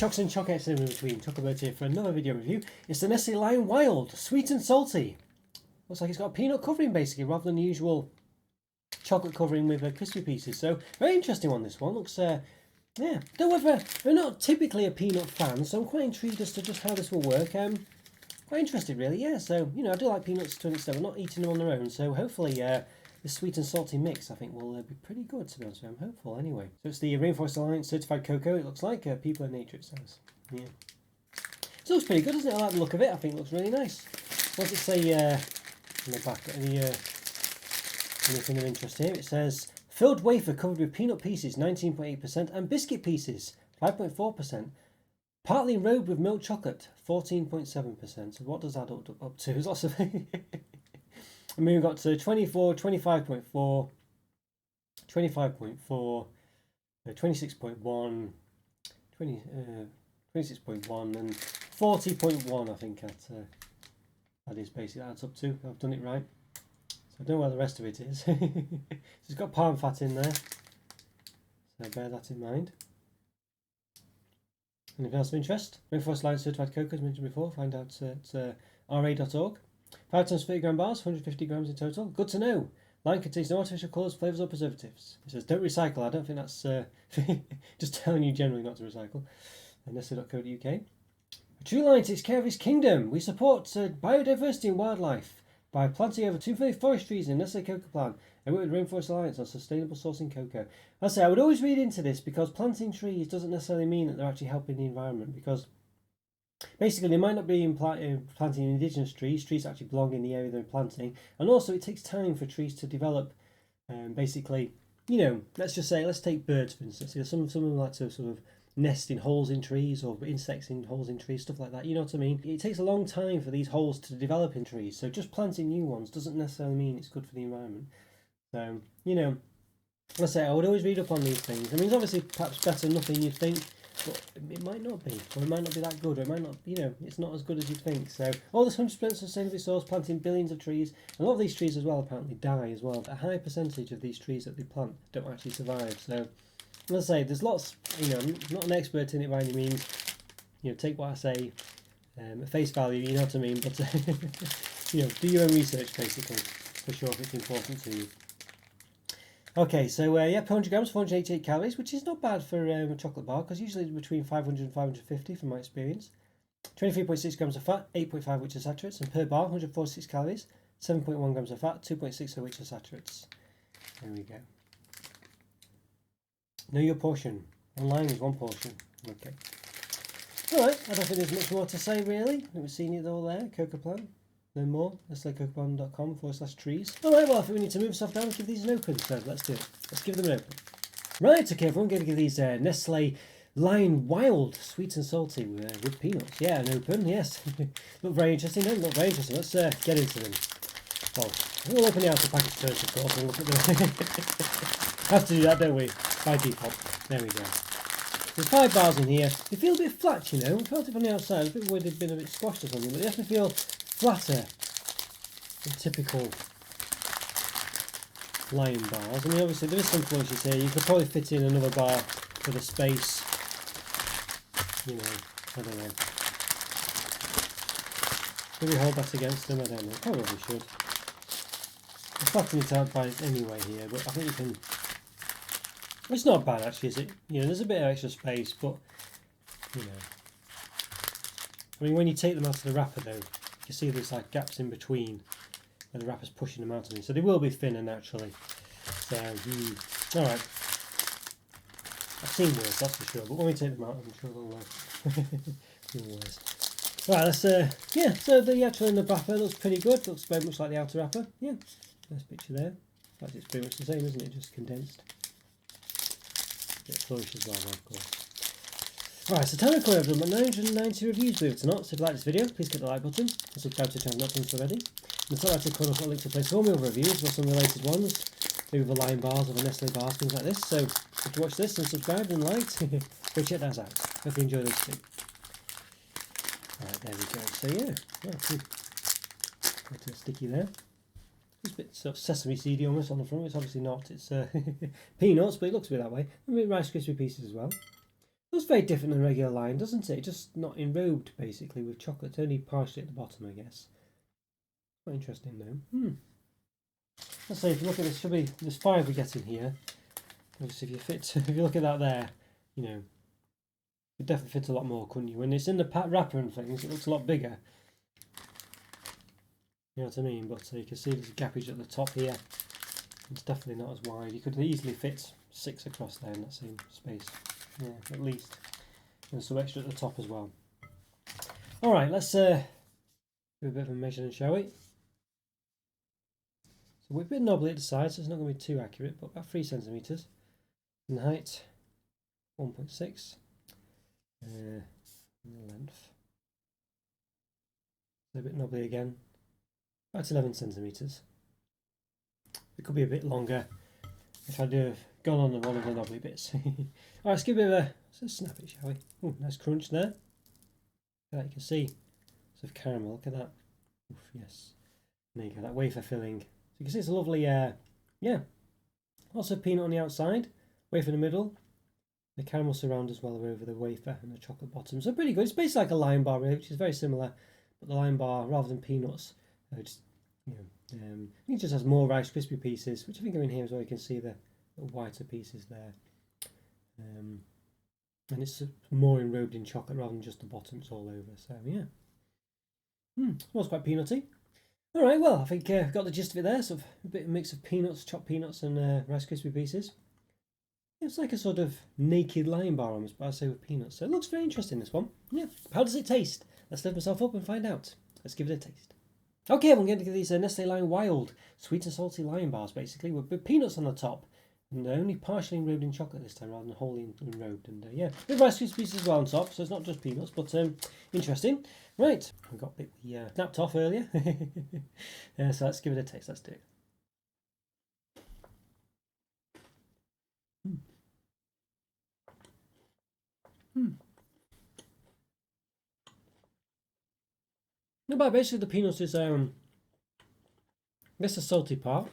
Chocks and Chocolate in between. Roberto here for another video review. It's the Nestlé Lion Wild, sweet and salty. Looks like it's got a peanut covering basically, rather than the usual chocolate covering with crispy pieces. So very interesting one. This one looks, yeah. Don't know whether I'm not typically a peanut fan, so I'm quite intrigued as to just how this will work. Quite interested really, yeah. So I do like peanuts to an extent. I'm not eating them on their own, so hopefully this sweet and salty mix I think will be pretty good, to be honest with you. I'm hopeful anyway. So it's the Rainforest Alliance certified cocoa. It looks like People in Nature, it says. Yeah. So it looks pretty good, doesn't it? I like the look of it. I think it looks really nice. What does it say in the back? Anything of interest here? It says filled wafer covered with peanut pieces 19.8% and biscuit pieces 5.4%. Partly robed with milk chocolate 14.7%. So what does that up to? There's lots of I mean, we've got to 24, 25.4, 25.4, 26.1, 26.1 and 40.1 I think that is basically adds up to. I've done it right. So I don't know where the rest of it is. So it's got palm fat in there. So bear that in mind. Anything else of interest? Rainforest Alliance certified cocoa, as mentioned before. Find out at ra.org. 5 times 30 gram bars, 150 grams in total. Good to know. Line contains no artificial colours, flavours or preservatives. It says don't recycle. I don't think that's just telling you generally not to recycle. Nestlé.co.uk. A true lion takes care of his kingdom. We support biodiversity and wildlife by planting over 250 forest trees in Nestlé Cocoa Plan. I work with Rainforest Alliance on sustainable sourcing cocoa. I say I would always read into this because planting trees doesn't necessarily mean that they're actually helping the environment, because basically they might not be planting indigenous trees that actually belong in the area they're planting, and also it takes time for trees to develop. Basically, let's just say, let's take birds for instance. Some of them like to sort of nest in holes in trees, or insects in holes in trees, stuff like that. You know what I mean? It takes a long time for these holes to develop in trees, so just planting new ones doesn't necessarily mean it's good for the environment. So, let's say I would always read up on these things. I mean, it's obviously perhaps better than nothing you'd think, but it might not be, or it might not be that good, or it might not, it's not as good as you think. So all this 100% sustainably sourced, planting billions of trees. A lot of these trees as well apparently die as well. A high percentage of these trees that they plant don't actually survive. So let's say there's lots, I'm not an expert in it by any means. Take what I say at face value, you know what I mean, but do your own research basically, for sure, if it's important to you. Okay, so per 100 grams, 488 calories, which is not bad for a chocolate bar, because usually it's between 500 and 550 from my experience. 23.6 grams of fat, 8.5 which are saturates, and per bar, 146 calories, 7.1 grams of fat, 2.6 of which are saturates. There we go. Know your portion. Online is one portion. Okay. Alright, I don't think there's much more to say really. We've seen it all there, Cocoa Plan. Learn more, nestlecocoplan.com/trees. Alright, well I think we need to move stuff down and give these an open, so let's do it. Let's give them an open. Right, okay everyone, going to give these Nestlé Lion Wild, sweet and salty with peanuts. Yeah, an open, yes. Look very interesting, don't look very interesting. Let's get into them. Well, we'll open the outer package first, of course, and look at them. Have to do that, don't we? By default. There we go. There's 5 bars in here. They feel a bit flat, I felt it from the outside. A bit weird they've been a bit squashed or something, but they definitely feel flatter than typical Lion bars. I mean, obviously there is some flourishes here. You could probably fit in another bar for the space. I don't know. Maybe hold that against them, I don't know. Probably should. I'm flattening it out by anyway here, but I think you can. It's not bad actually, is it? There's a bit of extra space, but I mean, when you take them out of the wrapper though, you see there's like gaps in between where the wrapper's pushing them out of me, so they will be thinner naturally. So, alright. I've seen worse, that's for sure, but when we take them out, I'm sure they'll be worse. Right, let's, so the actual in the wrapper looks pretty good, looks very much like the outer wrapper. Yeah, nice picture there. In fact, it's pretty much the same, isn't it? Just condensed. Bit of flourish as well, of course. Right, so time recording, I've done about 990 reviews, believe it or not. So if you like this video, please hit the like button and subscribe to the channel if not done so already. In the top right corner, I've got a link to a place for all my other reviews, or some related ones, maybe with the Lion bars or the Nestlé bars, things like this. So if you watch this and subscribed and liked, go check those out. Hope you enjoy those too. Alright, there we go. So yeah, got a sticky there. It's a bit sort of sesame seedy almost on the front. It's obviously not. It's peanuts, but it looks a bit that way. A bit Rice Krispie pieces as well. looks very different than regular line, doesn't it? Just not enrobed basically with chocolate, only partially at the bottom, I guess. Quite interesting though. Let's say if you look at this, there's 5 we get in here. Obviously, if you look at that there, you know, it definitely fits a lot more, couldn't you? When it's in the wrapper and things, it looks a lot bigger. You know what I mean? But you can see there's a gappage at the top here. It's definitely not as wide. You could easily fit 6 across there in that same space. Yeah, at least. And some extra at the top as well. Alright, let's do a bit of a measuring, shall we? So we're a bit knobbly at the side, so it's not going to be too accurate, but about 3 centimetres. And the height, 1.6. And the length. So a bit knobbly again. About 11 centimetres. It could be a bit longer if I'd have gone on one of the knobbly bits. Alright, let's give it a snap it, shall we? Oh, nice crunch there. You can see sort of caramel, look at that. Oof, yes. There you go, that wafer filling. So you can see it's a lovely, yeah. Lots of peanut on the outside, wafer in the middle. The caramel surround as well over the wafer and the chocolate bottom. So pretty good. It's basically like a Lion bar, really, which is very similar. But the Lion bar, rather than peanuts, just, you know, it just has more Rice Krispie pieces, which I think are in here as well. You can see the whiter pieces there. And it's more enrobed in chocolate rather than just the bottom. It's all over. So yeah. Smells quite peanutty. Alright, well, I think I've got the gist of it there. Sort of a bit of a mix of peanuts, chopped peanuts and Rice Krispie pieces. It's like a sort of naked Lion bar almost, but I say with peanuts. So it looks very interesting, this one. Yeah. How does it taste? Let's lift myself up and find out. Let's give it a taste. Okay, I'm going to give these Nestlé Lion Wild sweet and salty Lion bars, basically, with peanuts on the top. And they're only partially enrobed in chocolate this time rather than wholly enrobed. And yeah, with Rice Krispie pieces as well on top, so it's not just peanuts, but interesting. Right, we got a bit we snapped off earlier. So let's give it a taste. Let's do it. No, but basically the peanuts is that's the salty part.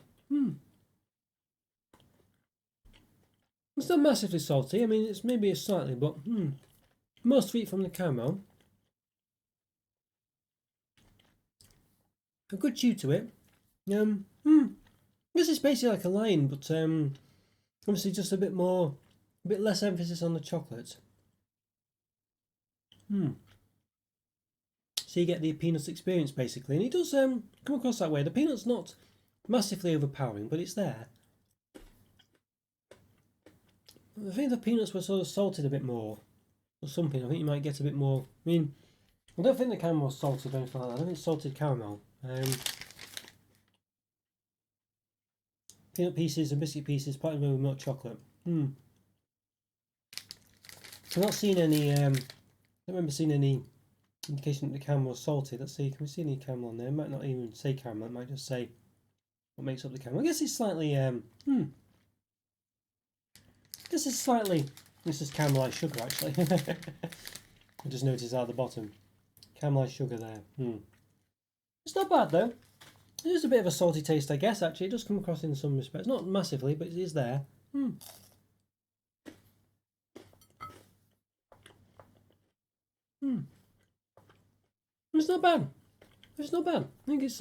It's not massively salty. I mean, it's maybe slightly, but more sweet from the caramel. A good chew to it. This is basically like a Lion, but obviously just a bit less emphasis on the chocolate. So you get the peanuts experience basically, and it does come across that way. The peanut's not massively overpowering, but it's there. I think the peanuts were sort of salted a bit more, or something. I think you might get a bit more. I mean, I don't think the caramel was salted or anything like that. I don't think it's salted caramel. Peanut pieces and biscuit pieces, partly with milk chocolate. I've not seen any. I don't remember seeing any indication that the caramel was salted. Let's see. Can we see any caramel on there? It might not even say caramel. It might just say what makes up the caramel. I guess it's slightly. This is caramelized sugar actually. I just noticed out the bottom. Caramelized sugar there. It's not bad though. It is a bit of a salty taste, I guess, actually. It does come across in some respects. Not massively, but it is there. It's not bad. It's not bad. I think it's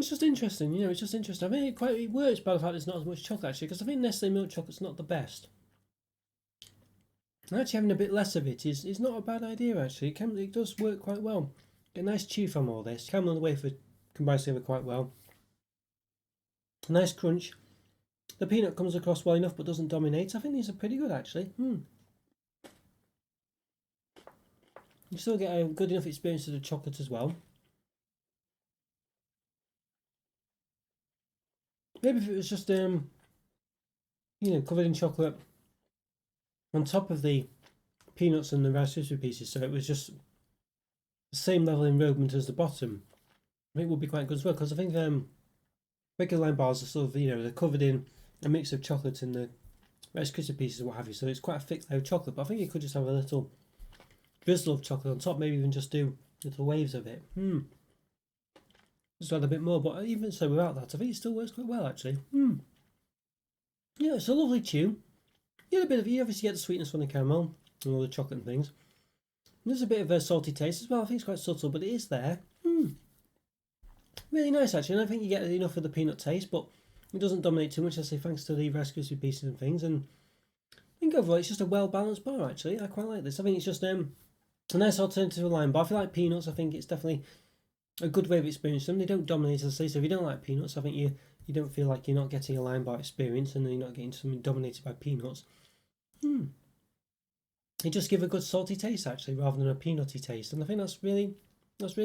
just interesting, you know, it's just interesting. I think it works by the fact there's not as much chocolate actually, because I think Nestlé milk chocolate's not the best. And actually having a bit less of it is not a bad idea actually. It does work quite well. Get a nice chew from all this. Caramel and the wafer combines together quite well. A nice crunch. The peanut comes across well enough but doesn't dominate. I think these are pretty good actually. You still get a good enough experience of the chocolate as well. Maybe if it was just you know, covered in chocolate on top of the peanuts and the Rice Krispie pieces, so it was just the same level enrobement as the bottom, I think it would be quite good as well, because I think regular Lion bars are sort of, you know, they're covered in a mix of chocolate and the Rice Krispie pieces and what have you, so it's quite a thick layer of chocolate, but I think you could just have a little drizzle of chocolate on top, maybe even just do little waves of it. Just add a bit more, but even so without that, I think it still works quite well actually. Yeah, it's a lovely chew. You obviously get the sweetness from the caramel and all the chocolate and things. There's a bit of a salty taste as well. I think it's quite subtle, but it is there. Really nice actually, and I think you get enough of the peanut taste, but it doesn't dominate too much, I say, thanks to the Rice Krispie pieces and things. And I think overall it's just a well-balanced bar actually. I quite like this. I think it's just a nice alternative to a lime bar. If you like peanuts, I think it's definitely a good way of experiencing them. They don't dominate, as I say, so if you don't like peanuts, I think you don't feel like you're not getting a lime bar experience and you're not getting something dominated by peanuts. It just give a good salty taste actually, rather than a peanutty taste, and I think that's really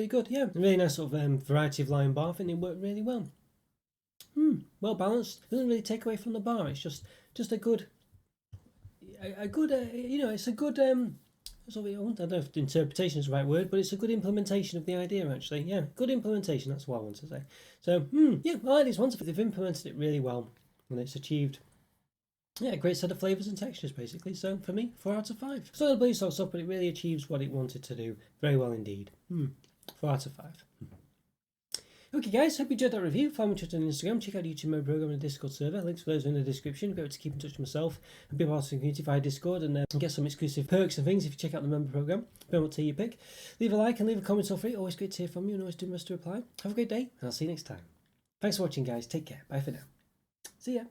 good. Yeah, a really nice sort of variety of lime bar. I think they work really well. Well balanced. Doesn't really take away from the bar. It's just a good, it's a good I don't know if interpretation is the right word, but it's a good implementation of the idea actually. Yeah, good implementation. That's what I want to say. So yeah, I like these ones. They've implemented it really well, and it's achieved. Yeah, a great set of flavours and textures, basically. So, for me, 4 out of 5. Still a blue sauce up, but it really achieves what it wanted to do. Very well indeed. 4 out of 5. Okay, guys, hope you enjoyed that review. Follow me on Twitter and Instagram. Check out the YouTube mode program and the Discord server. Links for those are in the description. Be able to keep in touch with myself and be part of the community via Discord and get some exclusive perks and things if you check out the member program. Depending what tier you pick. Leave a like and leave a comment or free. Always great to hear from you and always do my best to reply. Have a great day, and I'll see you next time. Thanks for watching, guys. Take care. Bye for now. See ya.